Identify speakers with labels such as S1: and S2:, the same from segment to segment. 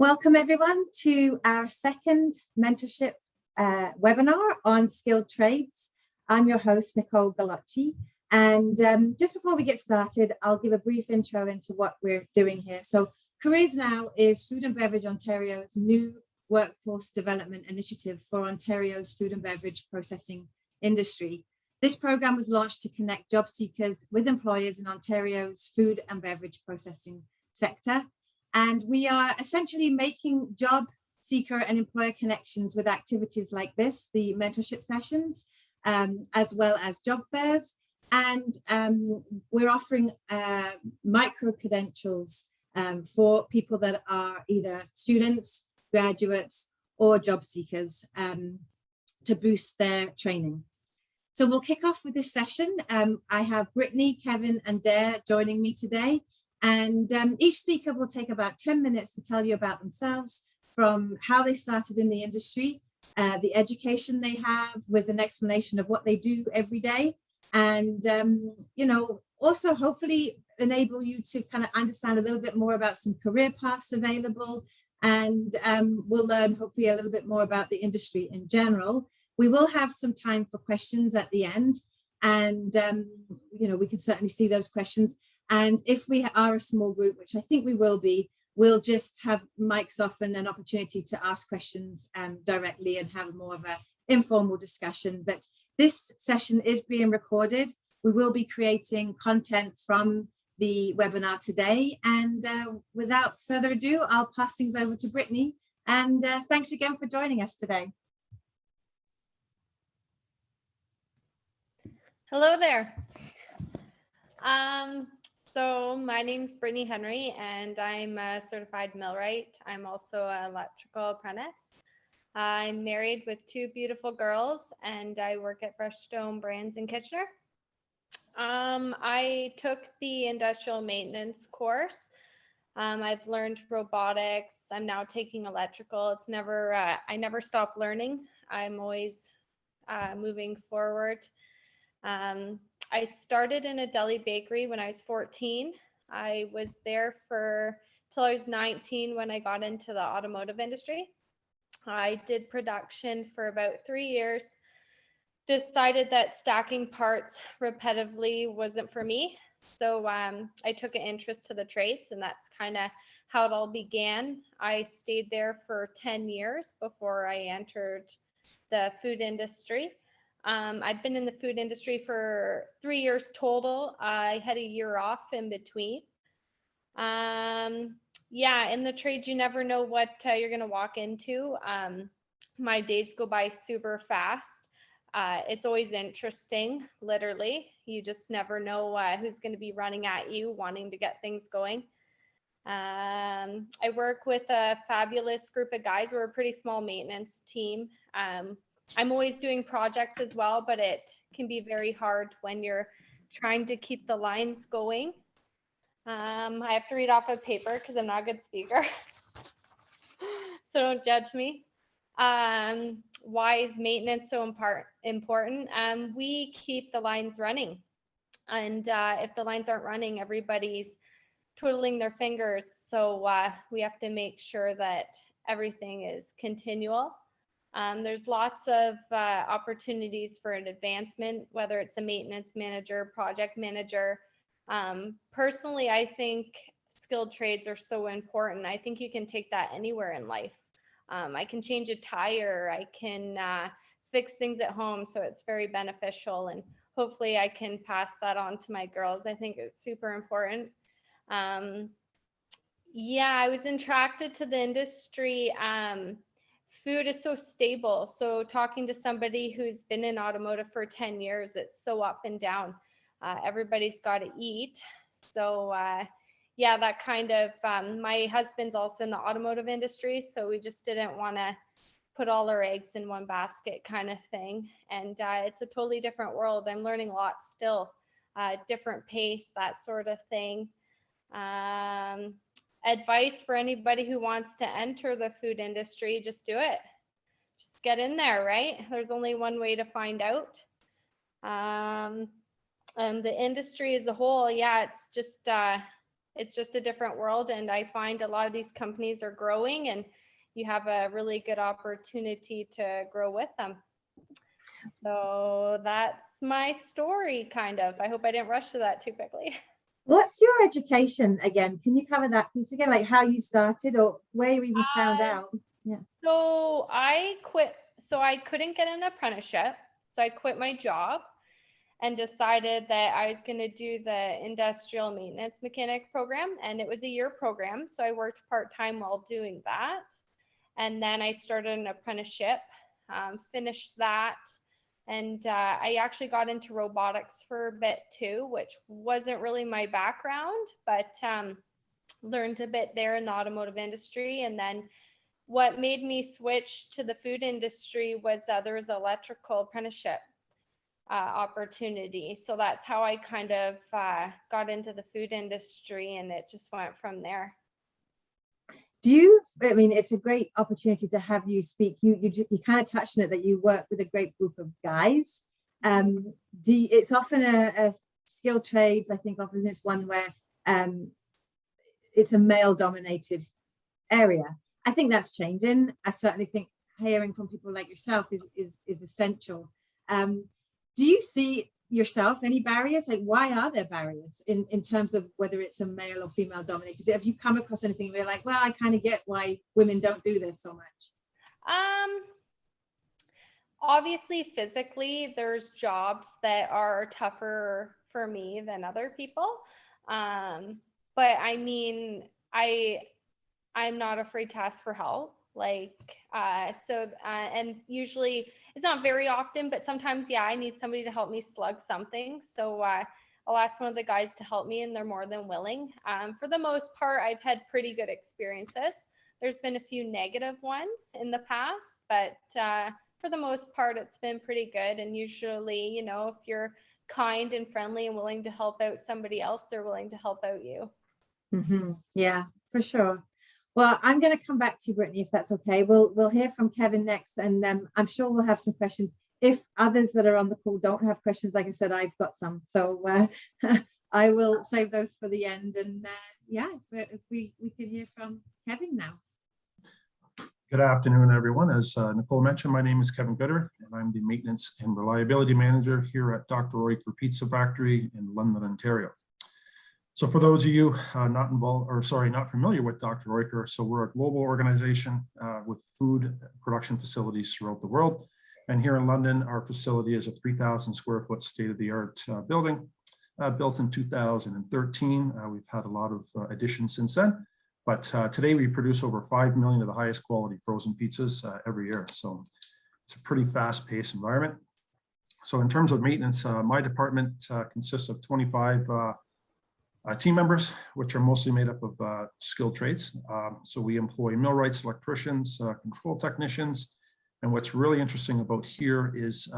S1: Welcome everyone to our second mentorship webinar on skilled trades. I'm your host, Nicole Galacci. And just before we get started, I'll give a brief intro into what we're doing here. So CareersNOW is Food and Beverage Ontario's new workforce development initiative for Ontario's food and beverage processing industry. This program was launched to connect job seekers with employers in Ontario's food and beverage processing sector. And we are essentially making job seeker and employer connections with activities like this, the mentorship sessions, as well as job fairs. And we're offering micro credentials for people that are either students, graduates, or job seekers to boost their training. So we'll kick off with this session. I have Brittany, Kevin, and Dare joining me today. And each speaker will take about 10 minutes to tell you about themselves, from how they started in the industry, the education they have with an explanation of what they do every day. And, also hopefully enable you to kind of understand a little bit more about some career paths available. And we'll learn hopefully a little bit more about the industry in general. We will have some time for questions at the end. And, we can certainly see those questions. And if we are a small group, which I think we will be, we'll just have mics off and an opportunity to ask questions directly and have more of an informal discussion. But this session is being recorded. We will be creating content from the webinar today. And without further ado, I'll pass things over to Brittany. And thanks again for joining us today.
S2: Hello there. So my name's Brittany Henry, and I'm a certified millwright. I'm also an electrical apprentice. I'm married with two beautiful girls, and I work at Fresh Stone Brands in Kitchener. I took the industrial maintenance course. I've learned robotics. I'm now taking electrical. It's never, I never stop learning. I'm always moving forward. I started in a deli bakery when I was 14. I was there till I was 19 when I got into the automotive industry. I did production for about 3 years, decided that stacking parts repetitively wasn't for me. So I took an interest to the trades, and that's kind of how it all began. I stayed there for 10 years before I entered the food industry. I've been in the food industry for 3 years total. I had a year off in between. In the trades, you never know what you're going to walk into. My days go by super fast. It's always interesting, literally. You just never know who's going to be running at you, wanting to get things going. I work with a fabulous group of guys. We're a pretty small maintenance team. I'm always doing projects as well, but it can be very hard when you're trying to keep the lines going. I have to read off a paper because I'm not a good speaker. So don't judge me. Why is maintenance so important? We keep the lines running. And if the lines aren't running, everybody's twiddling their fingers. So we have to make sure that everything is continual. There's lots of opportunities for an advancement, whether it's a maintenance manager, project manager. Personally, I think skilled trades are so important. I think you can take that anywhere in life. I can change a tire. I can fix things at home. So it's very beneficial. And hopefully I can pass that on to my girls. I think it's super important. I was attracted to the industry. Food is so stable. So talking to somebody who's been in automotive for 10 years, it's so up and down. Everybody's got to eat. So that kind of, my husband's also in the automotive industry. So we just didn't want to put all our eggs in one basket kind of thing. And it's a totally different world. I'm learning a lot still, different pace, that sort of thing. Advice for anybody who wants to enter the food industry, just do it. Just get in there, right? There's only one way to find out. And the industry as a whole, it's just it's just a different world. And I find a lot of these companies are growing, and you have a really good opportunity to grow with them. So that's my story, kind of. I hope I didn't rush to that too quickly.
S1: What's your education again? Can you cover that piece again, like how you started or where you even found out? Yeah.
S2: So I quit. So I couldn't get an apprenticeship. So I quit my job and decided that I was going to do the industrial maintenance mechanic program. And it was a year program. So I worked part-time while doing that. And then I started an apprenticeship, finished that. And I actually got into robotics for a bit too, which wasn't really my background, but learned a bit there in the automotive industry. And then what made me switch to the food industry was there was an electrical apprenticeship opportunity. So that's how I kind of got into the food industry, and it just went from there.
S1: I mean, it's a great opportunity to have you speak. You kind of touched on it, that you work with a great group of guys. It's often a skilled trades. I think often it's one where it's a male dominated area. I think that's changing. I certainly think hearing from people like yourself is essential. Do you see yourself any barriers? Like, why are there barriers in terms of whether it's a male or female dominated? Have you come across anything where you're like, well, I kind of get why women don't do this so much?
S2: Obviously, physically, there's jobs that are tougher for me than other people. But I mean, I'm not afraid to ask for help. And usually it's not very often, but sometimes, yeah, I need somebody to help me slug something. So I'll ask one of the guys to help me, and they're more than willing. For the most part, I've had pretty good experiences. There's been a few negative ones in the past, but for the most part, it's been pretty good. And usually, you know, if you're kind and friendly and willing to help out somebody else, they're willing to help out you.
S1: Mm-hmm. Yeah, for sure. Well, I'm going to come back to you, Brittany, if that's okay. We'll hear from Kevin next, and I'm sure we'll have some questions. If others that are on the call don't have questions, like I said, I've got some. So I will save those for the end. And if we could hear from Kevin now.
S3: Good afternoon, everyone. As Nicole mentioned, my name is Kevin Gooder, and I'm the Maintenance and Reliability Manager here at Dr. Oiker Pizza Factory in London, Ontario. So for those of you not familiar with Dr. Oiker, so we're a global organization with food production facilities throughout the world. And here in London, our facility is a 3,000 square foot state-of-the-art building built in 2013. We've had a lot of additions since then. But today we produce over 5 million of the highest quality frozen pizzas every year. So it's a pretty fast-paced environment. So in terms of maintenance, my department consists of 25 team members, which are mostly made up of skilled trades. So we employ millwrights, electricians, control technicians. And what's really interesting about here is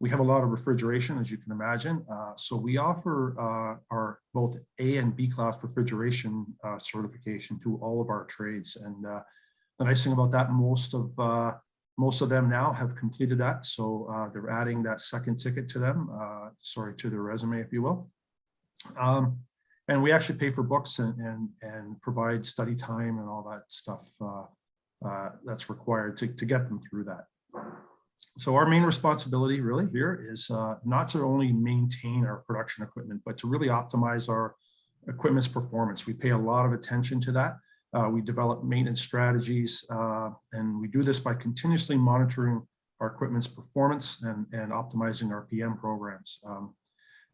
S3: we have a lot of refrigeration, as you can imagine. So we offer our both A and B class refrigeration certification to all of our trades. And the nice thing about that, most of them now have completed that. So they're adding that second ticket to them, to their resume, if you will. And we actually pay for books and provide study time and all that stuff that's required to get them through that. So our main responsibility really here is not to only maintain our production equipment, but to really optimize our equipment's performance. We pay a lot of attention to that. We develop maintenance strategies, and we do this by continuously monitoring our equipment's performance and optimizing our PM programs.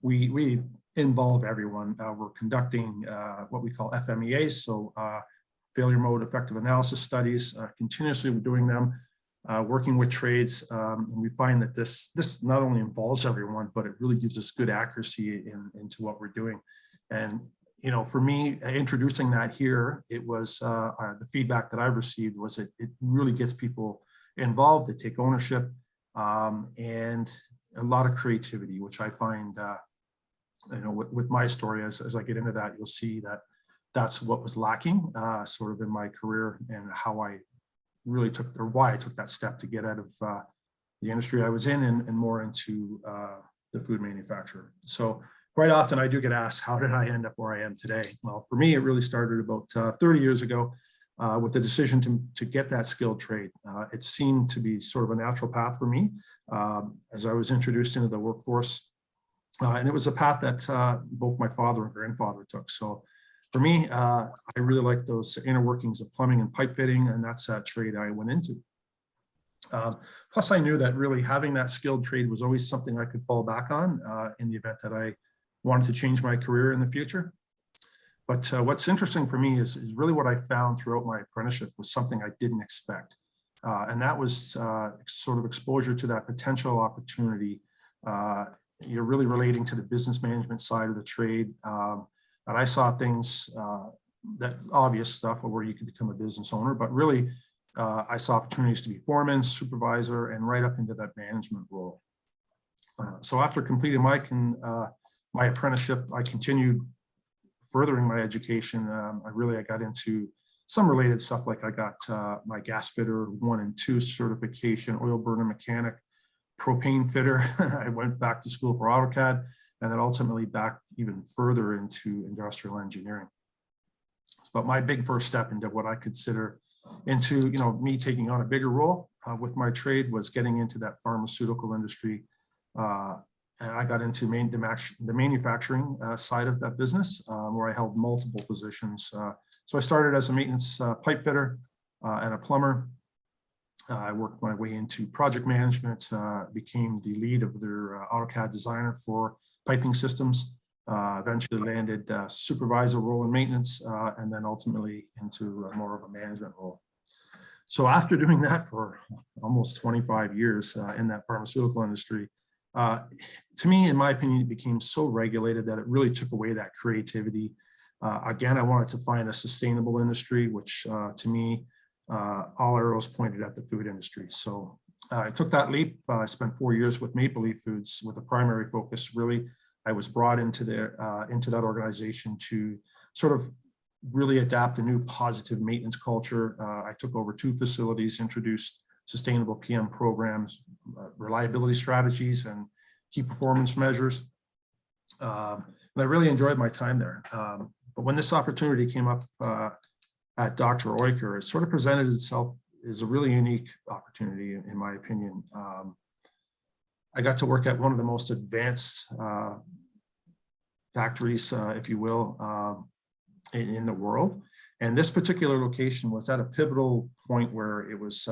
S3: We involve everyone. We're conducting what we call FMEAs, so failure mode effective analysis studies. Continuously we're doing them, working with trades, and we find that this not only involves everyone, but it really gives us good accuracy into what we're doing. And you know, for me, introducing that here, it was the feedback that I've received was it really gets people involved. They take ownership and a lot of creativity, which I find. You know, with my story, as I get into that, you'll see that that's what was lacking sort of in my career, and how I really why I took that step to get out of the industry I was in and more into the food manufacturer. So quite often I do get asked, how did I end up where I am today? Well, for me, it really started about 30 years ago with the decision to get that skilled trade. It seemed to be sort of a natural path for me as I was introduced into the workforce. And it was a path that both my father and grandfather took. So for me, I really like those inner workings of plumbing and pipe fitting, and that's that trade I went into. Plus, I knew that really having that skilled trade was always something I could fall back on in the event that I wanted to change my career in the future. But what's interesting for me is really what I found throughout my apprenticeship was something I didn't expect. And that was sort of exposure to that potential opportunity. You're really relating to the business management side of the trade. And I saw things, that obvious stuff where you could become a business owner, but really I saw opportunities to be foreman, supervisor, and right up into that management role. So after completing my apprenticeship, I continued furthering my education. I got into some related stuff, like I got my gas fitter 1 and 2 certification, oil burner mechanic, propane fitter. I went back to school for AutoCAD, and then ultimately back even further into industrial engineering. But my big first step into what I consider into, me taking on a bigger role with my trade was getting into that pharmaceutical industry. And I got into the manufacturing side of that business, where I held multiple positions. So I started as a maintenance pipe fitter and a plumber. I worked my way into project management, became the lead of their AutoCAD designer for piping systems, eventually landed supervisor role in maintenance, and then ultimately into more of a management role. So after doing that for almost 25 years in that pharmaceutical industry, to me, in my opinion, it became so regulated that it really took away that creativity. Again, I wanted to find a sustainable industry, which to me, all arrows pointed at the food industry. So I took that leap. I spent 4 years with Maple Leaf Foods with a primary focus. Really, I was brought into that organization to sort of really adapt a new positive maintenance culture. I took over 2 facilities, introduced sustainable PM programs, reliability strategies, and key performance measures. And I really enjoyed my time there. But when this opportunity came up at Dr. Oiker, it sort of presented itself as a really unique opportunity, in my opinion. I got to work at one of the most advanced factories, if you will, in the world. And this particular location was at a pivotal point where it was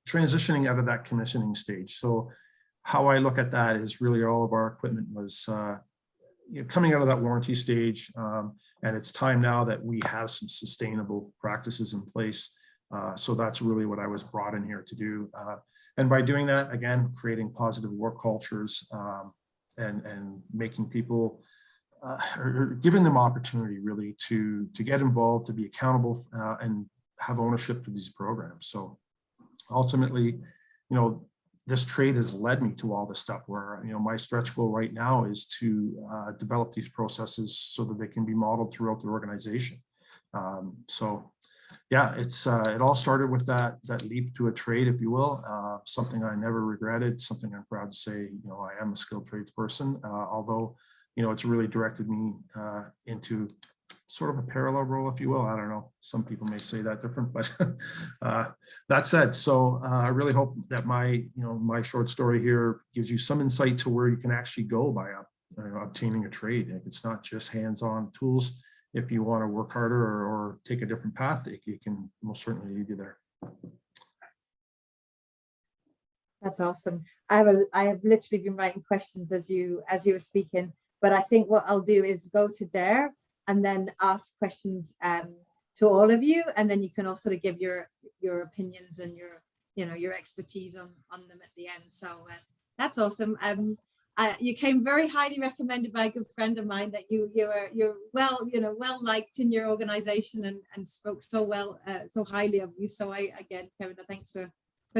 S3: transitioning out of that commissioning stage. So how I look at that is really all of our equipment was coming out of that warranty stage. And it's time now that we have some sustainable practices in place. So that's really what I was brought in here to do. And by doing that, again, creating positive work cultures and making people, or giving them opportunity really to get involved, to be accountable and have ownership of these programs. So ultimately, this trade has led me to all this stuff where, my stretch goal right now is to develop these processes so that they can be modeled throughout the organization. So yeah, it all started with that leap to a trade, if you will, something I never regretted, something I'm proud to say, I am a skilled trades person, although, it's really directed me into sort of a parallel role, if you will. I don't know. Some people may say that different, but that said, so I really hope that my short story here gives you some insight to where you can actually go by obtaining a trade. It's not just hands-on tools. If you want to work harder or take a different path, it can most certainly lead you there.
S1: That's awesome. I have literally been writing questions as you were speaking, but I think what I'll do is go to Dare and then ask questions to all of you, and then you can also give your opinions and your expertise on them at the end. So that's awesome. You came very highly recommended by a good friend of mine, that you're well liked in your organization and spoke so well, so highly of you. So again, Kevin, thanks for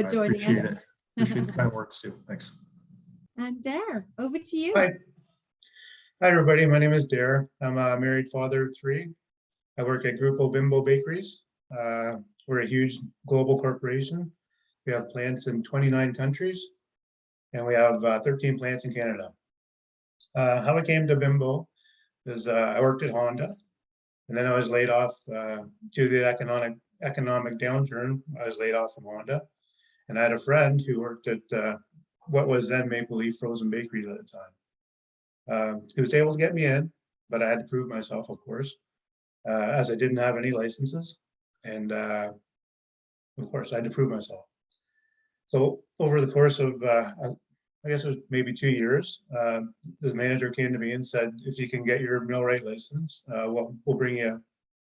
S1: joining us.
S3: Appreciate the kind words too. Thanks.
S1: And Dare, over to you.
S4: Hi, everybody. My name is Dare. I'm a married father of 3. I work at Grupo Bimbo Bakeries. We're a huge global corporation. We have plants in 29 countries, and we have 13 plants in Canada. How I came to Bimbo is I worked at Honda, and then I was laid off due to the economic downturn. I was laid off from Honda, and I had a friend who worked at what was then Maple Leaf Frozen Bakeries at the time. He was able to get me in, but I had to prove myself, of course, as I didn't have any licenses, and of course I had to prove myself. So over the course of I guess it was maybe 2 years, the manager came to me and said, if you can get your millwright license, we'll bring you,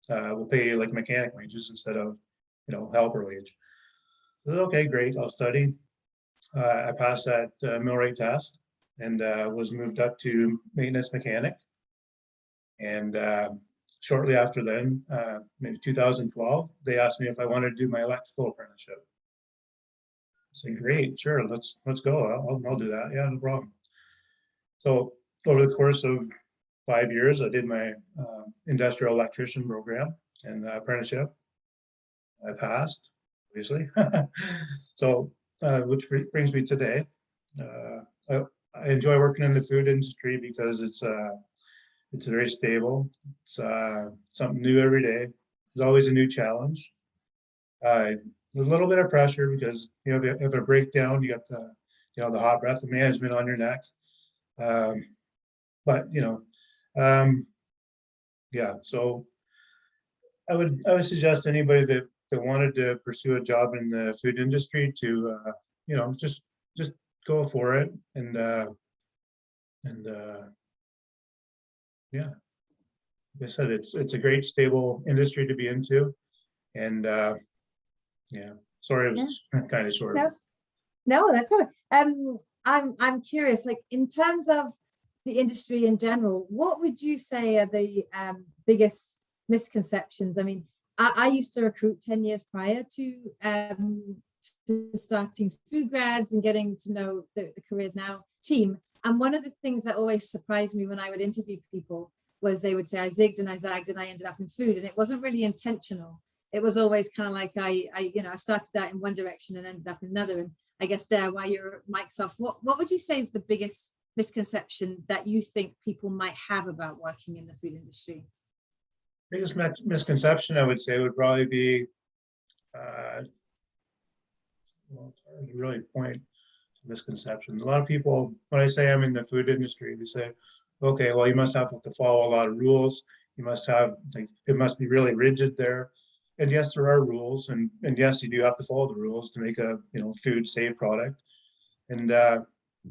S4: we'll pay you like mechanic wages instead of, helper wage. I said, okay, great, I'll study. I passed that millwright test and was moved up to maintenance mechanic. And shortly after then, maybe 2012, they asked me if I wanted to do my electrical apprenticeship. I said, great, sure, let's go. I'll do that. Yeah, no problem. So over the course of 5 years, I did my industrial electrician program and apprenticeship. I passed, obviously. So, which brings me today. I enjoy working in the food industry because it's very stable. It's something new every day. There's always a new challenge. There's a little bit of pressure because if you have a breakdown, you got the hot breath of management on your neck. But yeah. So I would suggest anybody that wanted to pursue a job in the food industry to just go for it and yeah. Like I said, it's a great stable industry to be into, and yeah. Sorry, it was kind of short.
S1: No, that's all right. I'm curious, like in terms of the industry in general, what would you say are the biggest misconceptions? I mean, I used to recruit 10 years prior to starting food grads and getting to know the CareersNOW team. And one of the things that always surprised me when I would interview people was they would say I zigged and I zagged and I ended up in food, and it wasn't really intentional. It was always kind of like I started out in one direction and ended up in another. And I guess there, while your mic's off, what would you say is the biggest misconception that you think people might have about working in the food industry?
S4: Biggest misconception I would say would probably be, well, it's hard to really point to misconceptions. A lot of people, when I say I'm in the food industry, they say, okay, well, you must have to follow a lot of rules. You must have, like, it must be really rigid there. And yes, there are rules, and yes, you do have to follow the rules to make a food safe product. And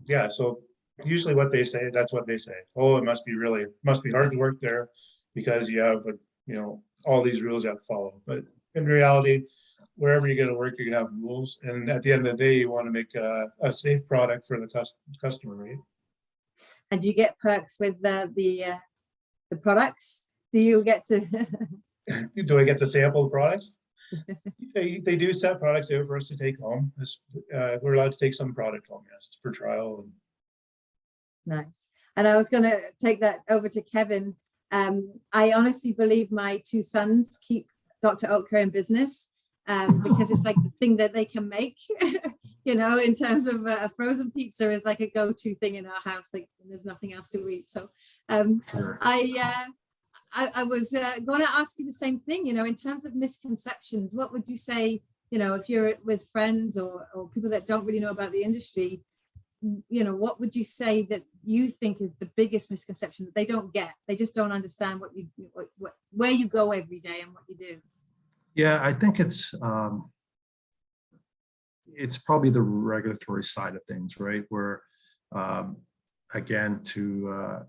S4: yeah, so usually what they say, that's what they say. Oh, it must be hard to work there because you have all these rules you have to follow. But in reality, wherever you're going to work, you're going to have rules. And at the end of the day, you want to make a safe product for the customer, right?
S1: And do you get perks with the products? Do you get to?
S4: Do I get to sample the products? They do set products out for us to take home. We're allowed to take some product home, yes, for trial.
S1: Nice. And I was going to take that over to Kevin. I honestly believe my two sons keep Dr. Oetker in business because it's like the thing that they can make. In terms of a frozen pizza is like a go-to thing in our house. Like there's nothing else to eat. So
S3: Sure.
S1: I was going to ask you the same thing, in terms of misconceptions, what would you say, if you're with friends or people that don't really know about the industry, what would you say that you think is the biggest misconception that they don't get? They just don't understand where you go every day and what you do.
S3: Yeah, I think it's probably the regulatory side of things, right? Where again, to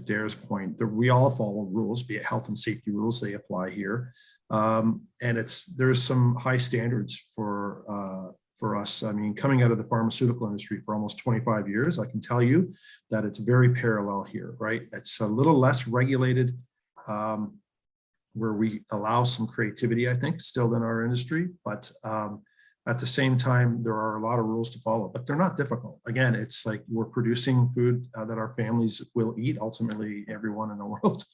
S3: Dare's point, we all follow rules, be it health and safety rules, they apply here. And there's some high standards for us. I mean, coming out of the pharmaceutical industry for almost 25 years, I can tell you that it's very parallel here, right? It's a little less regulated, where we allow some creativity, I think, still in our industry, but at the same time, there are a lot of rules to follow, but they're not difficult. Again, it's like we're producing food that our families will eat, ultimately everyone in the world,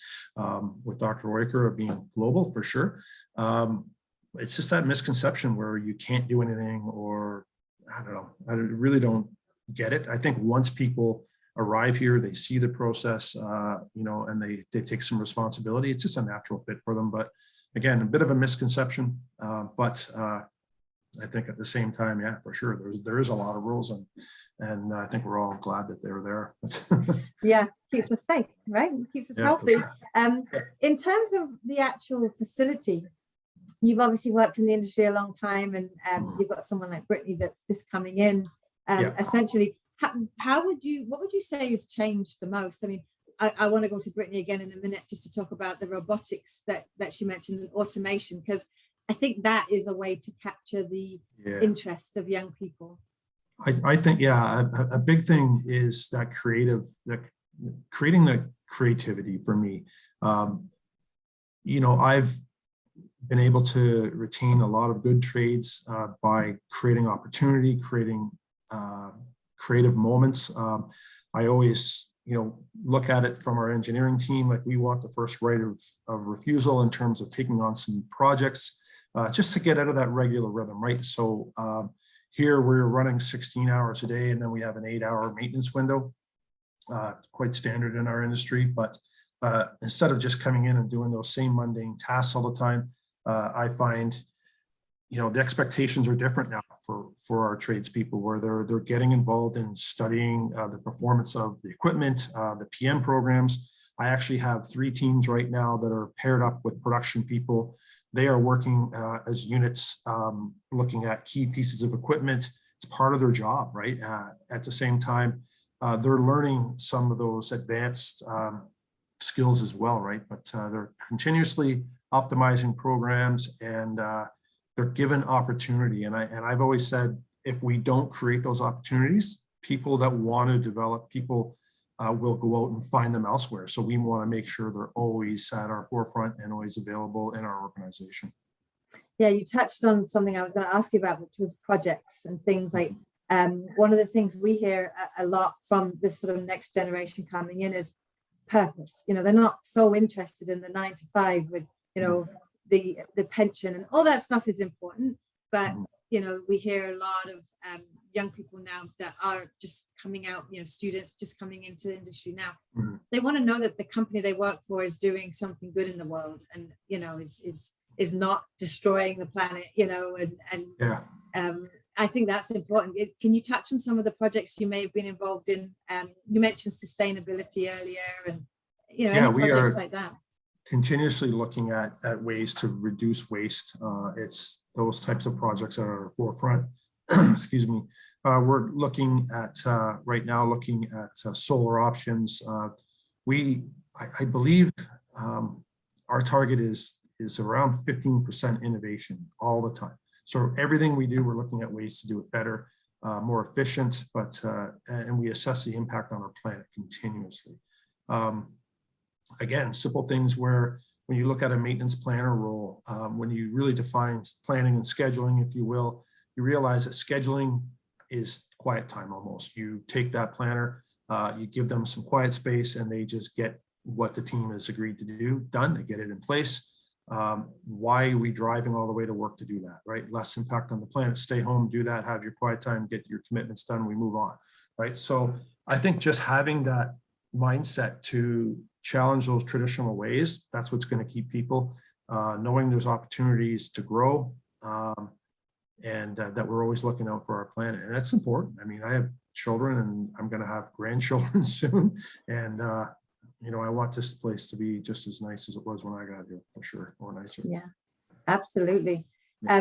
S3: with Dr. Oetker being global for sure. It's just that misconception where you can't do anything, or I don't know, I really don't get it. I think once people arrive here, they see the process, and they take some responsibility. It's just a natural fit for them. But again, a bit of a misconception, but I think at the same time, yeah, for sure, there is a lot of rules, and I think we're all glad that they're there.
S1: Yeah, keeps us safe, right? Keeps us healthy.
S3: Sure.
S1: In terms of the actual facility, you've obviously worked in the industry a long time, and you've got someone like Brittany that's just coming in. Essentially, what would you say has changed the most? I mean, I want to go to Brittany again in a minute just to talk about the robotics that she mentioned and automation, because I think that is a way to capture the interest of young people.
S3: I think, a big thing is that creating the creativity for me. I've been able to retain a lot of good trades by creating opportunity, creating creative moments. I always, look at it from our engineering team, like we want the first right of refusal in terms of taking on some projects, just to get out of that regular rhythm, right? So here we're running 16 hours a day, and then we have an 8-hour maintenance window. It's quite standard in our industry, but instead of just coming in and doing those same mundane tasks all the time, I find, the expectations are different now for our tradespeople, where they're getting involved in studying the performance of the equipment, the PM programs. I actually have 3 teams right now that are paired up with production people. They are working as units, looking at key pieces of equipment. It's part of their job, right? At the same time, they're learning some of those advanced skills as well, right? But they're continuously optimizing programs, and they're given opportunity. And I've always said, if we don't create those opportunities, people that want to develop people will go out and find them elsewhere. So we want to make sure they're always at our forefront and always available in our organization.
S1: Yeah, you touched on something I was going to ask you about, which was projects and things like, one of the things we hear a lot from this sort of next generation coming in is purpose. They're not so interested in the 9 to 5 with, the pension and all that stuff is important. But, we hear a lot of young people now that are just coming out, students just coming into the industry now. They want to know that the company they work for is doing something good in the world, and, is not destroying the planet, I think that's important. Can you touch on some of the projects you may have been involved in? You mentioned sustainability earlier, and any projects like that.
S3: Continuously looking at ways to reduce waste. It's those types of projects that are at our forefront. Excuse me. We're looking at right now, solar options. I believe our target is around 15% innovation all the time. So everything we do, we're looking at ways to do it better, more efficient, but and we assess the impact on our planet continuously. Again, simple things where when you look at a maintenance planner role, when you really define planning and scheduling, if you will, you realize that scheduling is quiet time almost. You take that planner, you give them some quiet space, and they just get what the team has agreed to do done. They get it in place. Why are we driving all the way to work to do that, right? Less impact on the planet. Stay home, do that, have your quiet time, get your commitments done, we move on, right? So I think just having that mindset to challenge those traditional ways, that's what's going to keep people knowing there's opportunities to grow, and that we're always looking out for our planet. And that's important. I mean, I have children, and I'm going to have grandchildren soon, and I want this place to be just as nice as it was when I got here, for sure, or nicer.
S1: Yeah, absolutely.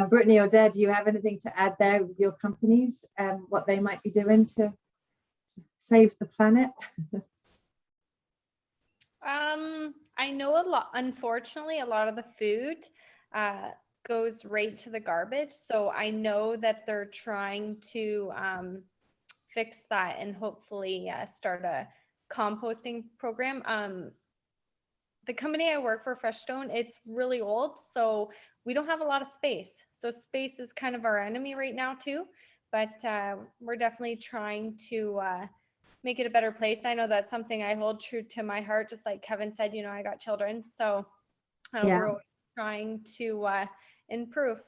S1: Brittany or Dad, do you have anything to add there with your companies, what they might be doing to save the planet?
S2: I know unfortunately, a lot of the food goes right to the garbage. So I know that they're trying to fix that and hopefully start a composting program. The company I work for, Freshstone, it's really old, so we don't have a lot of space. So space is kind of our enemy right now too, but we're definitely trying to make it a better place. I know that's something I hold true to my heart, just like Kevin said, I got children, so we're always trying to improve.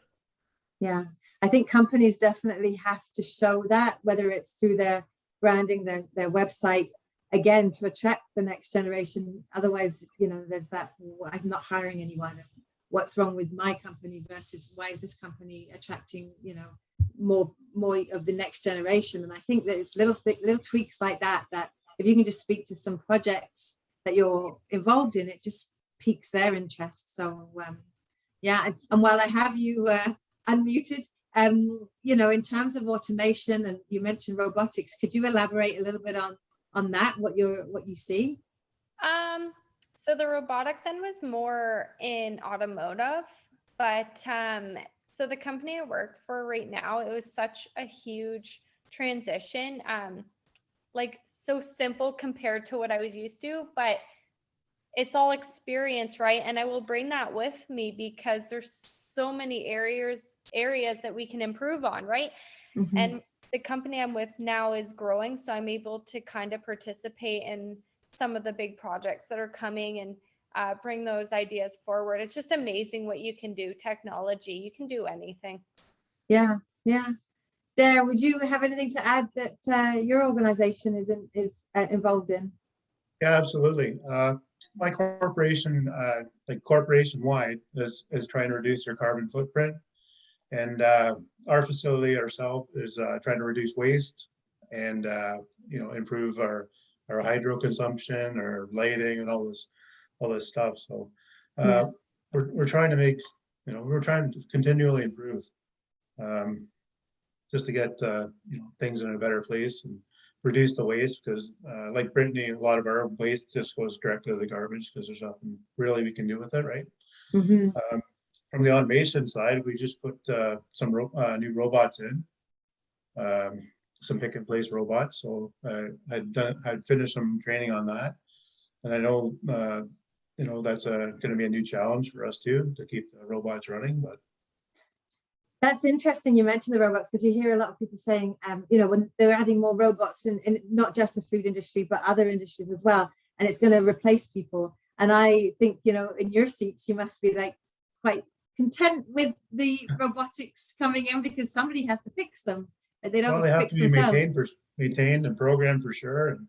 S1: Yeah, I think companies definitely have to show that, whether it's through their branding, their website, again, to attract the next generation. Otherwise, there's that, I'm not hiring anyone. What's wrong with my company versus why is this company attracting, more of the next generation? And I think that it's little tweaks like that if you can just speak to some projects that you're involved in, it just piques their interest. So yeah, and while I have you unmuted, in terms of automation, and you mentioned robotics, could you elaborate a little bit on that, what you see?
S2: So the robotics end was more in automotive, but so the company I work for right now, it was such a huge transition, like so simple compared to what I was used to, but it's all experience, right? And I will bring that with me because there's so many areas that we can improve on, right? Mm-hmm. And the company I'm with now is growing, so I'm able to kind of participate in some of the big projects that are coming and bring those ideas forward. It's just amazing what you can do. Technology, you can do anything.
S1: Yeah. Dare, would you have anything to add that your organization is involved in?
S4: Yeah, absolutely. My corporation, like corporation-wide, is trying to reduce their carbon footprint. And our facility ourselves is trying to reduce waste and, improve our hydro consumption, our lighting, and all this stuff. So we're trying to make, we're trying to continually improve, just to get things in a better place and reduce the waste, because like Brittany, a lot of our waste just goes directly to the garbage because there's nothing really we can do with it, right? Mm-hmm. From the automation side, we just put some new robots in, some pick and place robots. So I'd finished some training on that, and I know that's going to be a new challenge for us too, to keep the robots running. But
S1: that's interesting. You mentioned the robots because you hear a lot of people saying, when they're adding more robots in not just the food industry, but other industries as well, and it's going to replace people. And I think, in your seats, you must be like quite content with the robotics coming in because somebody has to fix them. They don't. Well,
S4: they have to be maintained and programmed for sure, and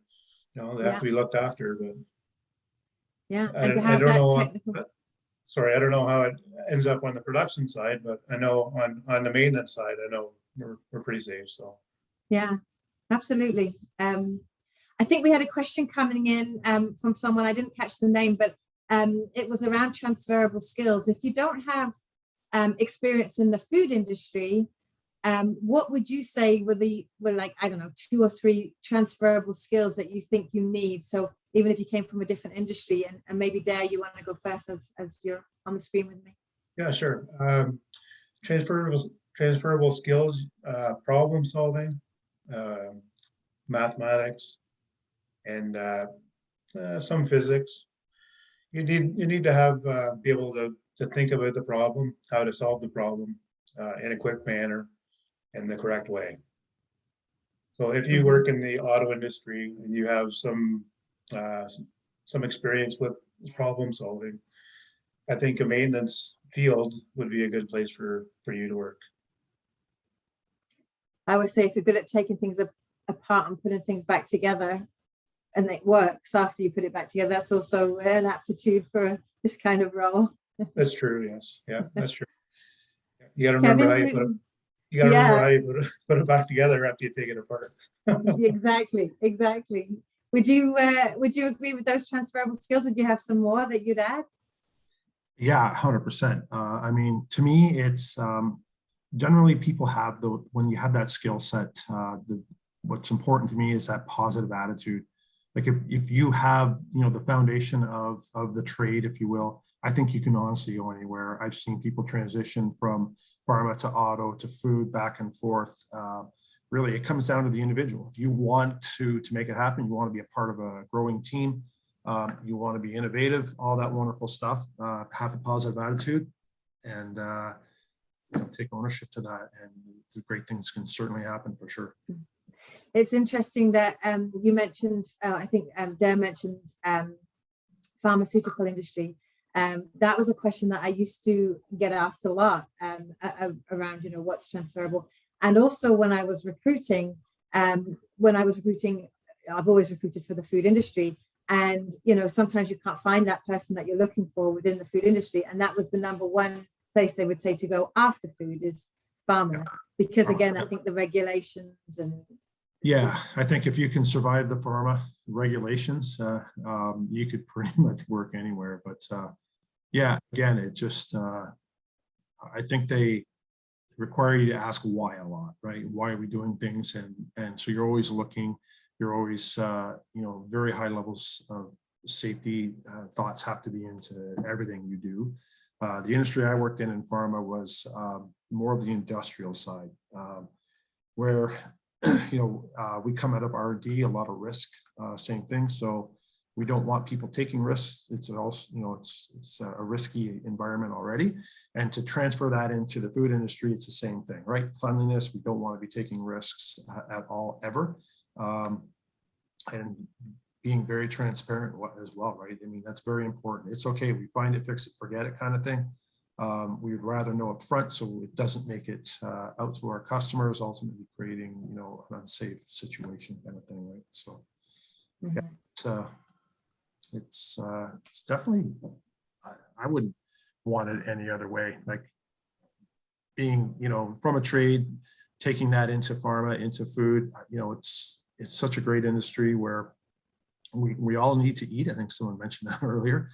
S4: they have to be looked after. But
S1: yeah, and to have technical.
S4: Sorry, I don't know how it ends up on the production side, but I know on the maintenance side, I know we're pretty safe. So
S1: yeah, absolutely. I think we had a question coming in from someone, I didn't catch the name, but it was around transferable skills. If you don't have experience in the food industry, what would you say were like, I don't know, 2 or 3 transferable skills that you think you need? So even if you came from a different industry, and maybe Dare, you want to go first as you're on the screen with me.
S4: Yeah, sure. Transferable skills, problem solving, mathematics, and some physics. You need to have be able to think about the problem, how to solve the problem in a quick manner, in the correct way. So if you work in the auto industry and you have some experience with problem solving, I think a maintenance field would be a good place for you to work.
S1: I would say if you're good at taking things apart and putting things back together, and it works after you put it back together, that's also an aptitude for this kind of role. That's
S4: true. Yes. Yeah, that's true. You got to remember how you put it. You got to remember how you put it back together after you take it apart.
S1: Exactly. Would you agree with those transferable skills? Did you have some more that you'd add?
S3: Yeah, 100%. I mean, to me, it's generally people have when you have that skill set, what's important to me is that positive attitude. Like if you have, the foundation of the trade, if you will, I think you can honestly go anywhere. I've seen people transition from pharma to auto to food, back and forth. Really, it comes down to the individual. If you want to make it happen, you want to be a part of a growing team, you want to be innovative, all that wonderful stuff, have a positive attitude, and take ownership to that. And the great things can certainly happen for sure.
S1: It's interesting that you mentioned, I think Dare mentioned pharmaceutical industry. That was a question that I used to get asked a lot around, what's transferable. And also when I was recruiting, I've always recruited for the food industry, and sometimes you can't find that person that you're looking for within the food industry, and that was the number one place they would say to go after food is pharma, because again, I think the regulations and
S3: yeah, I think if you can survive the pharma regulations, you could pretty much work anywhere. But yeah, again, it just I think they require you to ask why a lot, right? Why are we doing things? And so you're always looking, you're always very high levels of safety thoughts have to be into everything you do. The industry I worked in pharma was more of the industrial side, where we come out of R&D, a lot of risk, same thing. So we don't want people taking risks. It's also, it's a risky environment already. And to transfer that into the food industry, it's the same thing, right? Cleanliness, we don't want to be taking risks at all, ever. And being very transparent as well, right? I mean, that's very important. It's okay, we find it, fix it, forget it kind of thing. We would rather know up front so it doesn't make it out to our customers, ultimately creating, an unsafe situation kind of thing, right? So yeah, it's definitely, I wouldn't want it any other way. Like being, from a trade, taking that into pharma, into food, it's such a great industry where we all need to eat. I think someone mentioned that earlier.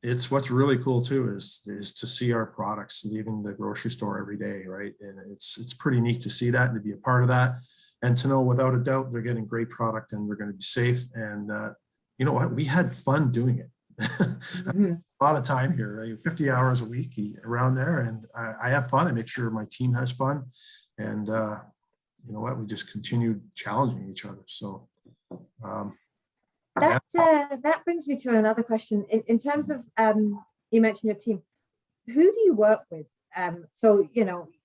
S3: It's what's really cool too is to see our products leaving the grocery store every day, right? And it's pretty neat to see that and to be a part of that, and to know without a doubt they're getting great product and they're going to be safe. And you know what? We had fun doing it. A lot of time here, right? 50 hours a week around there, and I have fun. I make sure my team has fun, and you know what? We just continued challenging each other. So.
S1: That brings me to another question. In terms of, you mentioned your team, who do you work with? So,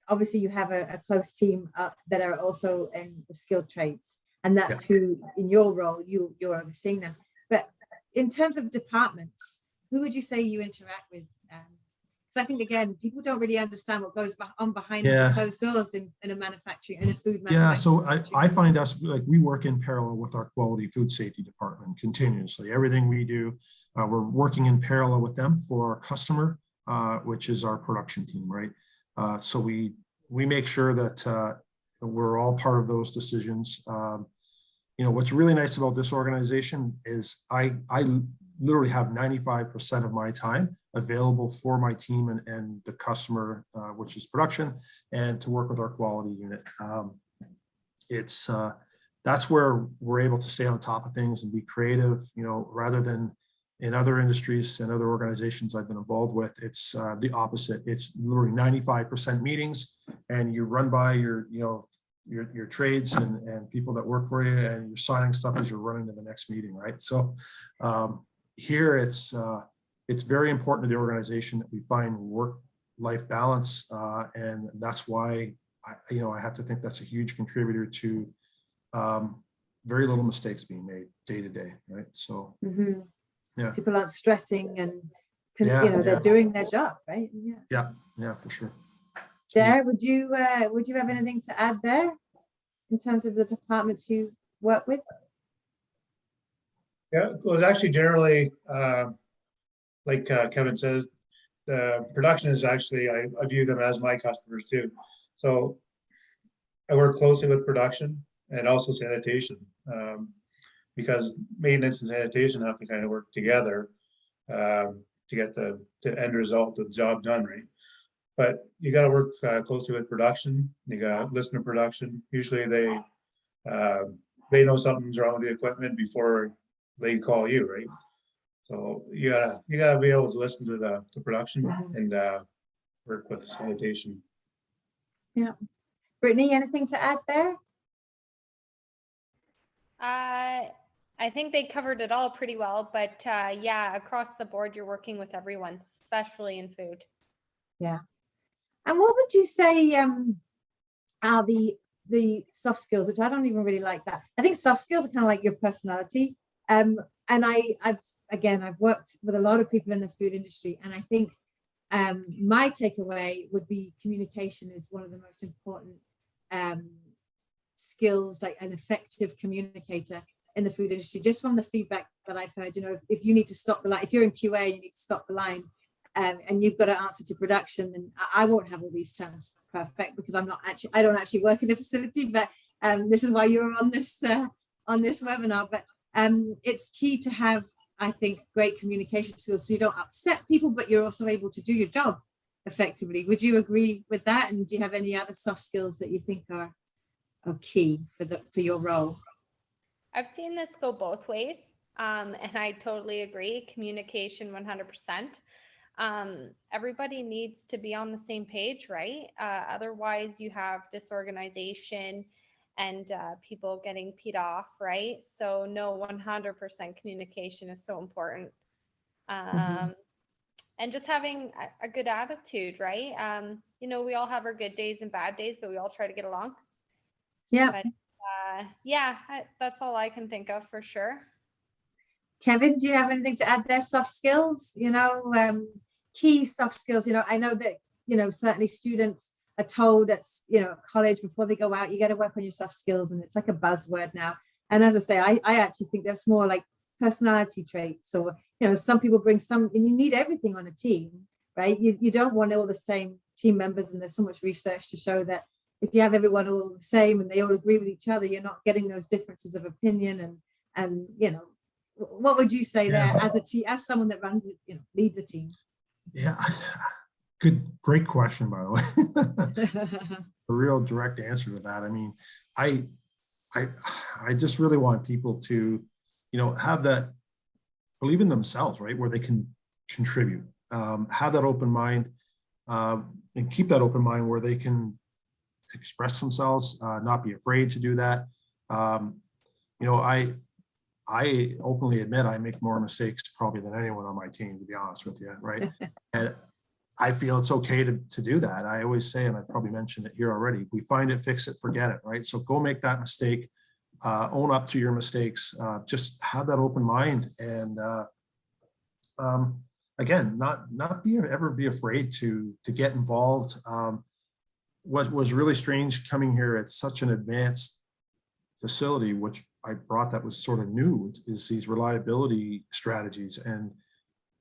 S1: obviously you have a close team that are also in the skilled trades, and that's who, in your role, you're overseeing them. But in terms of departments, who would you say you interact with? Because I think, again, people don't really understand what goes on behind the closed doors in a manufacturing, in a food manufacturing.
S3: Yeah, so I find us, we work in parallel with our quality food safety department continuously. Everything we do, we're working in parallel with them for our customer, which is our production team, right? So we make sure that we're all part of those decisions. What's really nice about this organization is I literally have 95% of my time available for my team and the customer, which is production, and to work with our quality unit. That's where we're able to stay on top of things and be creative, rather than in other industries and other organizations I've been involved with. It's the opposite. It's literally 95% meetings, and you run by your trades and people that work for you, and you're signing stuff as you're running to the next meeting, right? So here it's very important to the organization that we find work-life balance, and that's why I have to think that's a huge contributor to very little mistakes being made day to day, right? So yeah,
S1: people aren't stressing, and they're doing their job, right?
S3: Yeah, for sure.
S1: There, would you have anything to add there in terms of the departments you work with?
S4: Yeah, well, it's actually generally, like Kevin says, the production is actually, I view them as my customers too. So I work closely with production and also sanitation, because maintenance and sanitation have to kind of work together to get the end result of the job done, right? But you got to work closely with production. You got to listen to production. Usually they know something's wrong with the equipment before they call you, right? So you gotta be able to listen to the production and work with the sanitation.
S1: Yeah, Brittany, anything to add there?
S2: I think they covered it all pretty well, but yeah, across the board, you're working with everyone, especially in food.
S1: Yeah. And what would you say are the soft skills, which I don't even really like that. I think soft skills are kind of like your personality. And I've worked with a lot of people in the food industry, and I think my takeaway would be communication is one of the most important skills, like an effective communicator in the food industry, just from the feedback that I've heard. If you need to stop the line, if you're in QA, you need to stop the line, and you've got to answer to production, and I won't have all these terms perfect because I don't actually work in the facility, but this is why you're on this webinar. But it's key to have, I think, great communication skills so you don't upset people, but you're also able to do your job effectively. Would you agree with that? And do you have any other soft skills that you think are key for your role?
S2: I've seen this go both ways, and I totally agree. Communication 100%. Everybody needs to be on the same page, right? Otherwise you have disorganization and people getting peed off, right? So no, 100% communication is so important. And just having a good attitude, right? We all have our good days and bad days, but we all try to get along.
S1: Yeah.
S2: But, that's all I can think of for sure.
S1: Kevin, do you have anything to add there? Soft skills, key soft skills. I know that, certainly students are told at, college before they go out, you got to work on your soft skills. And it's like a buzzword now. And as I say, I actually think that's more like personality traits, or, some people bring some, and you need everything on a team, right? You don't want all the same team members. And there's so much research to show that if you have everyone all the same and they all agree with each other, you're not getting those differences of opinion. And what would you say there as someone that runs it, leads a team?
S3: Yeah, great question, by the way. A real direct answer to that. I mean, I just really want people to, have that, believe in themselves, right? Where they can contribute, have that open mind, and keep that open mind where they can express themselves, not be afraid to do that. I openly admit I make more mistakes probably than anyone on my team, to be honest with you, right? And I feel it's okay to do that. I always say, and I probably mentioned it here already, we find it, fix it, forget it, right? So go make that mistake, own up to your mistakes, just have that open mind, and again, not ever be afraid to get involved. What was really strange coming here at such an advanced facility, which I brought that was sort of new, is these reliability strategies. And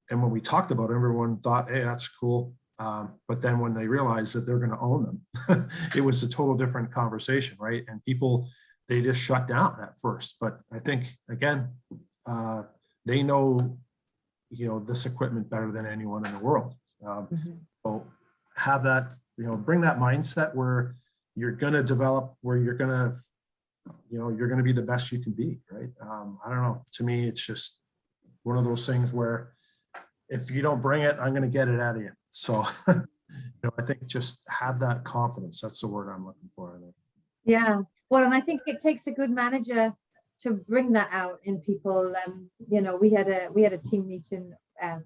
S3: when we talked about it, everyone thought, hey, that's cool. But then when they realized that they're going to own them, it was a total different conversation, right? And people, they just shut down at first. But I think, again, they know, this equipment better than anyone in the world. So have that, bring that mindset where you're going to develop, where you're going to, you're going to be the best you can be, right? I don't know. To me, it's just one of those things where if you don't bring it, I'm going to get it out of you. So, I think just have that confidence. That's the word I'm looking for. I think.
S1: Yeah. Well, and I think it takes a good manager to bring that out in people. We had a team meeting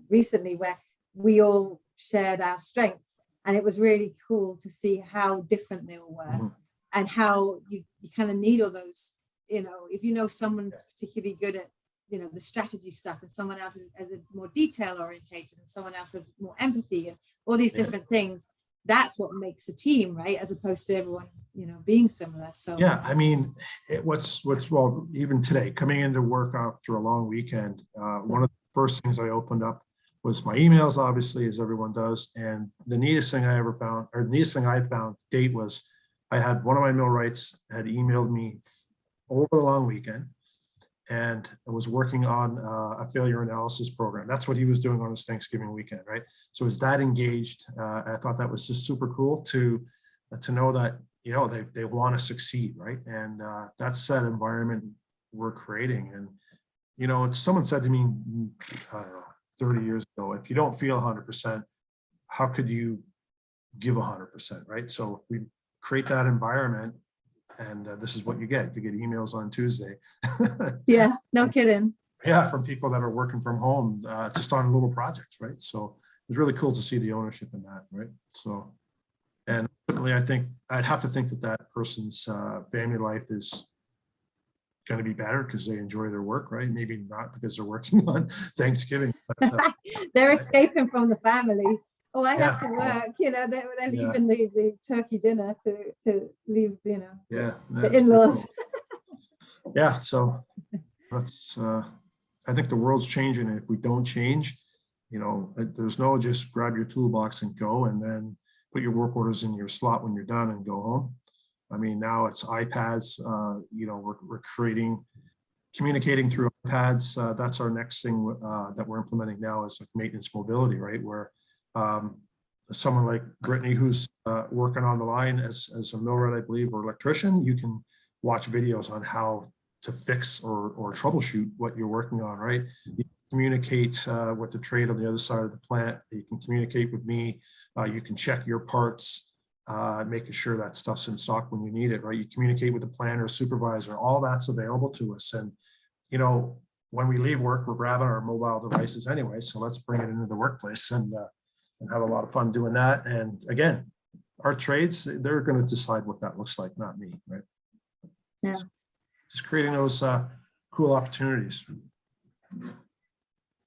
S1: recently where we all shared our strengths, and it was really cool to see how different they all were, and how you kind of need all those. If someone's particularly good at the strategy stuff, and someone else is more detail orientated, and someone else has more empathy, and all these different things. That's what makes a team, right? As opposed to everyone, being similar. So
S3: yeah, I mean, well, even today, coming into work after a long weekend, one of the first things I opened up was my emails, obviously, as everyone does. And the neatest thing I found to date was I had one of my millwrights had emailed me over the long weekend, and I was working on a failure analysis program. That's what he was doing on his Thanksgiving weekend, right? So he was that engaged. I thought that was just super cool to know that, they want to succeed, right? And that's that environment we're creating. And, someone said to me, I don't know, 30 years ago, if you don't feel 100%, how could you give 100%, right? So we create that environment, and this is what you get. You get emails on Tuesday.
S1: yeah, no kidding.
S3: Yeah, from people that are working from home, just on little projects, right? So it was really cool to see the ownership in that, right? So, and ultimately, I think I'd have to think that person's family life is going to be better because they enjoy their work, right? Maybe not because they're working on Thanksgiving. But,
S1: they're escaping from the family. oh, I have to
S3: Yeah.
S1: work, you know, they're
S3: Yeah.
S1: leaving the turkey dinner to leave, you know,
S3: Yeah.
S1: the
S3: that's
S1: in-laws.
S3: cool. Yeah. So that's, I think the world's changing. If we don't change, you know, there's no just grab your toolbox and go and then put your work orders in your slot when you're done and go home. I mean, now it's iPads, you know, we're communicating through iPads. That's our next thing that we're implementing now is like maintenance mobility, right? Where someone like Brittany, who's working on the line as a millwright, I believe, or electrician, you can watch videos on how to fix or troubleshoot what you're working on, right? You communicate with the trade on the other side of the plant. You can communicate with me. You can check your parts, making sure that stuff's in stock when you need it, right? You communicate with the planner, supervisor, all that's available to us. And, you know, when we leave work, we're grabbing our mobile devices anyway. So let's bring it into the workplace and have a lot of fun doing that. And again, our trades, they're going to decide what that looks like, not me, right?
S1: Yeah.
S3: Just creating those cool opportunities.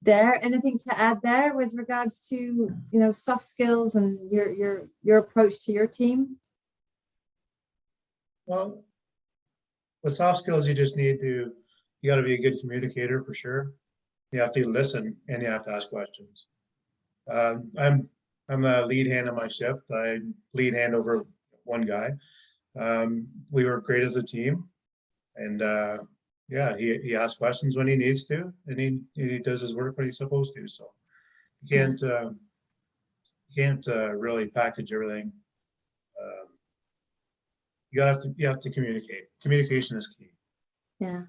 S1: There, anything to add there with regards to, you know, soft skills and your approach to your team?
S4: Well, with soft skills, you just need to, you got to be a good communicator for sure. You have to listen and you have to ask questions. I'm the lead hand on my shift. I lead hand over one guy. We work great as a team, and yeah, he asks questions when he needs to, and he does his work when he's supposed to. So you can't really package everything. You have to communicate. Communication is key.
S1: Yeah,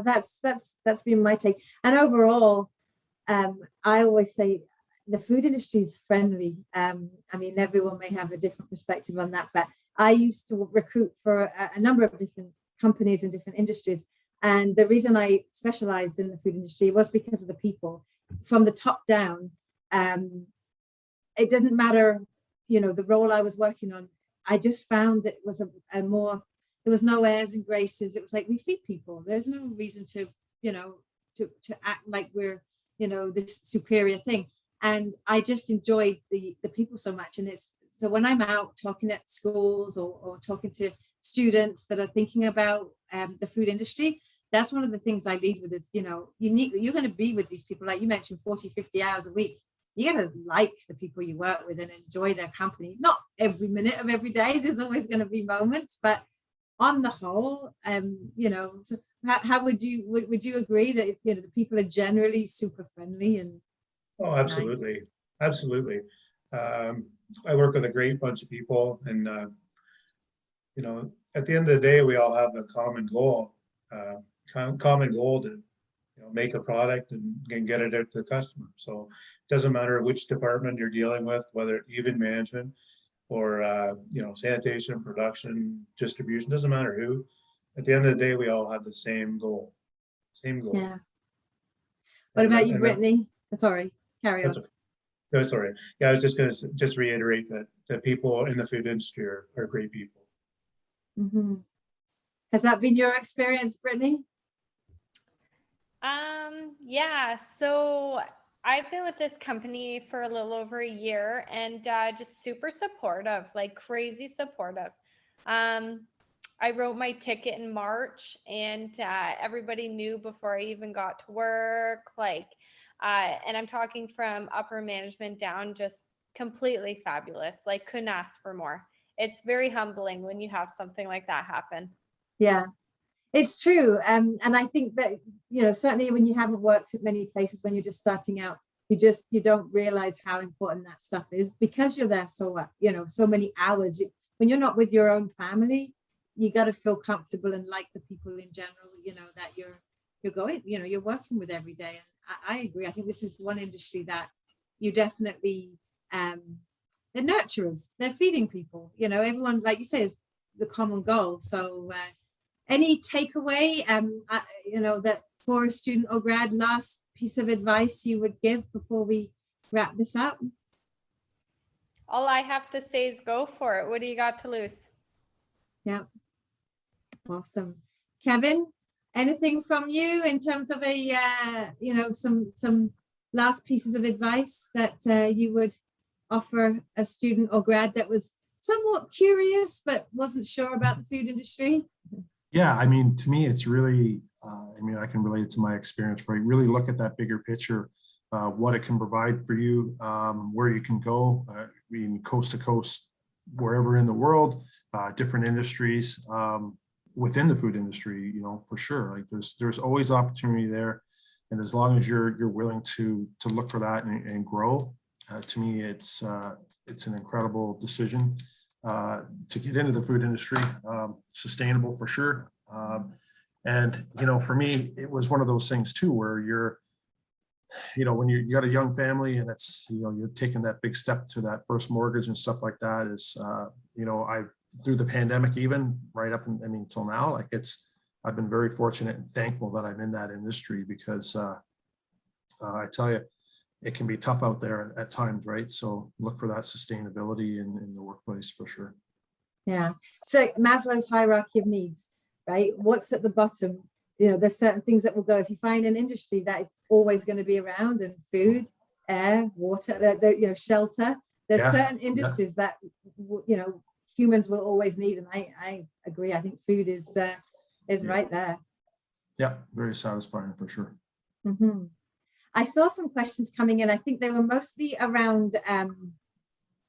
S1: that's been my take. And overall, I always say the food industry is friendly. I mean, everyone may have a different perspective on that, but I used to recruit for a number of different companies in different industries. And the reason I specialized in the food industry was because of the people from the top down. It doesn't matter, you know, the role I was working on. I just found that it was a more, there was no airs and graces. It was like, we feed people. There's no reason to, you know, to act like we're, you know, this superior thing. And I just enjoyed the people so much. And it's, so when I'm out talking at schools or talking to students that are thinking about the food industry, that's one of the things I lead with is, you know, you're going to be with these people, like you mentioned, 40, 50 hours a week. You got to like the people you work with and enjoy their company. Not every minute of every day. There's always going to be moments, but on the whole, you know, so how would you agree that, you know, the people are generally super friendly and
S4: Oh, absolutely.
S1: Nice.
S4: Absolutely. I work with a great bunch of people, and you know, at the end of the day, we all have a common goal to, you know, make a product and get it out to the customer. So it doesn't matter which department you're dealing with, whether even management or you know, sanitation, production, distribution, doesn't matter who. At the end of the day, we all have the same goal. Same goal.
S1: Yeah. What about you, Brittany? Sorry, carry on.
S4: No, sorry. Yeah, I was just going to just reiterate that the people in the food industry are great people.
S1: Mm-hmm. Has that been your experience, Brittany?
S2: Yeah, so I've been with this company for a little over a year and just super supportive, like crazy supportive. I wrote my ticket in March and everybody knew before I even got to work, like, and I'm talking from upper management down, just completely fabulous, like couldn't ask for more. It's very humbling when you have something like that happen.
S1: Yeah, it's true. And I think that, you know, certainly when you haven't worked at many places, when you're just starting out, you don't realize how important that stuff is because you're there so, you know, so many hours. When you're not with your own family, you got to feel comfortable and like the people in general, you know, that you're going, you know, you're working with every day. And I agree. I think this is one industry that you definitely, they're nurturers, they're feeding people, you know, everyone, like you say, is the common goal. So any takeaway, you know, that for a student or grad, last piece of advice you would give before we wrap this up?
S2: All I have to say is go for it. What do you got to lose?
S1: Yeah. Awesome. Kevin, anything from you in terms of a, you know, some last pieces of advice that you would offer a student or grad that was somewhat curious but wasn't sure about the food industry?
S3: Yeah, I mean, to me, it's really, I mean, I can relate it to my experience, right? Really look at that bigger picture, what it can provide for you, where you can go, I mean, coast to coast, wherever in the world, different industries within the food industry, you know, for sure. Like there's always opportunity there. And as long as you're willing to look for that and grow, to me, it's an incredible decision to get into the food industry, sustainable for sure. And, you know, for me, it was one of those things too, where you know, when you got a young family and it's, you know, you're taking that big step to that first mortgage and stuff like that is, you know, through the pandemic, even right up, I mean, till now, like I've been very fortunate and thankful that I'm in that industry because I tell you, it can be tough out there at times, right? So look for that sustainability in the workplace for sure.
S1: Yeah. So Maslow's hierarchy of needs, right? What's at the bottom? You know, there's certain things that will go. If you find an industry that is always going to be around, and food, air, water, you know, shelter. There's certain industries that, you know, humans will always need, and I agree. I think food is right there. Yeah,
S3: very satisfying for sure.
S1: Mm-hmm. I saw some questions coming in. I think they were mostly around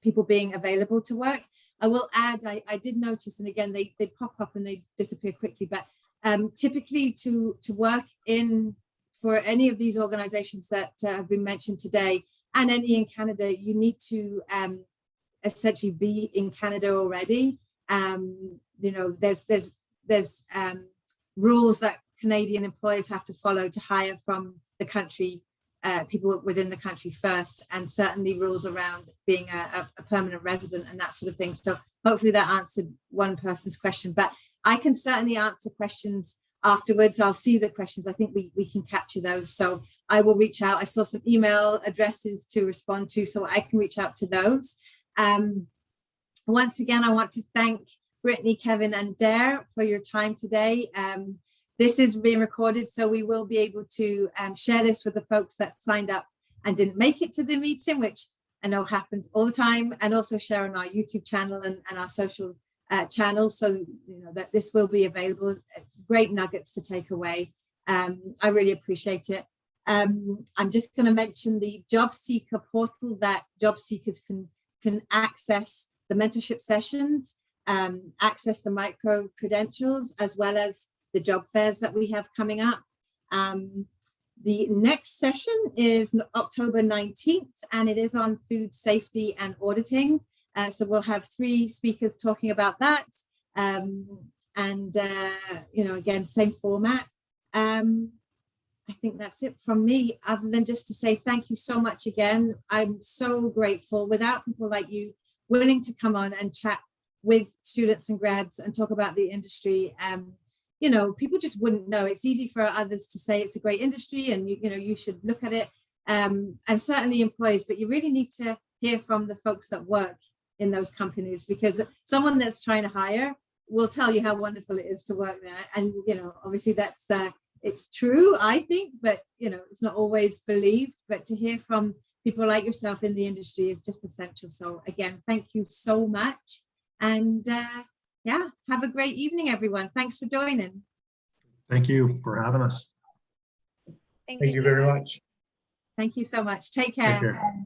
S1: people being available to work. I will add, I did notice, and again, they pop up and they disappear quickly, but typically to work for any of these organizations that have been mentioned today, and any in Canada, you need to essentially be in Canada already. You know, there's rules that Canadian employers have to follow to hire from the country, people within the country first, and certainly rules around being a permanent resident and that sort of thing. So hopefully that answered one person's question, but I can certainly answer questions afterwards. I'll see the questions. I think we can capture those. So I will reach out. I saw some email addresses to respond to, so I can reach out to those. Once again, I want to thank Brittany, Kevin, and Dare for your time today. This is being recorded, so we will be able to share this with the folks that signed up and didn't make it to the meeting, which I know happens all the time, and also share on our YouTube channel and our social channels, so you know that this will be available. It's great nuggets to take away. I really appreciate it. I'm just going to mention the job seeker portal that job seekers can access the mentorship sessions, access the micro credentials, as well as the job fairs that we have coming up. The next session is October 19th, and it is on food safety and auditing. So we'll have 3 speakers talking about that. You know, again, same format. I think that's it from me, other than just to say thank you so much again. I'm so grateful. Without people like you willing to come on and chat with students and grads and talk about the industry, you know, people just wouldn't know. It's easy for others to say it's a great industry and you know you should look at it, and certainly employees, but you really need to hear from the folks that work in those companies, because someone that's trying to hire will tell you how wonderful it is to work there. And you know, obviously that's it's true, I think, but you know, it's not always believed. But to hear from people like yourself in the industry is just essential. So again, thank you so much. And yeah, have a great evening, everyone. Thanks for joining.
S3: Thank you for having us.
S2: Thank
S4: Thank you
S2: so
S4: very
S2: much.
S4: much.
S1: Thank you so much. Take care.
S3: Take care.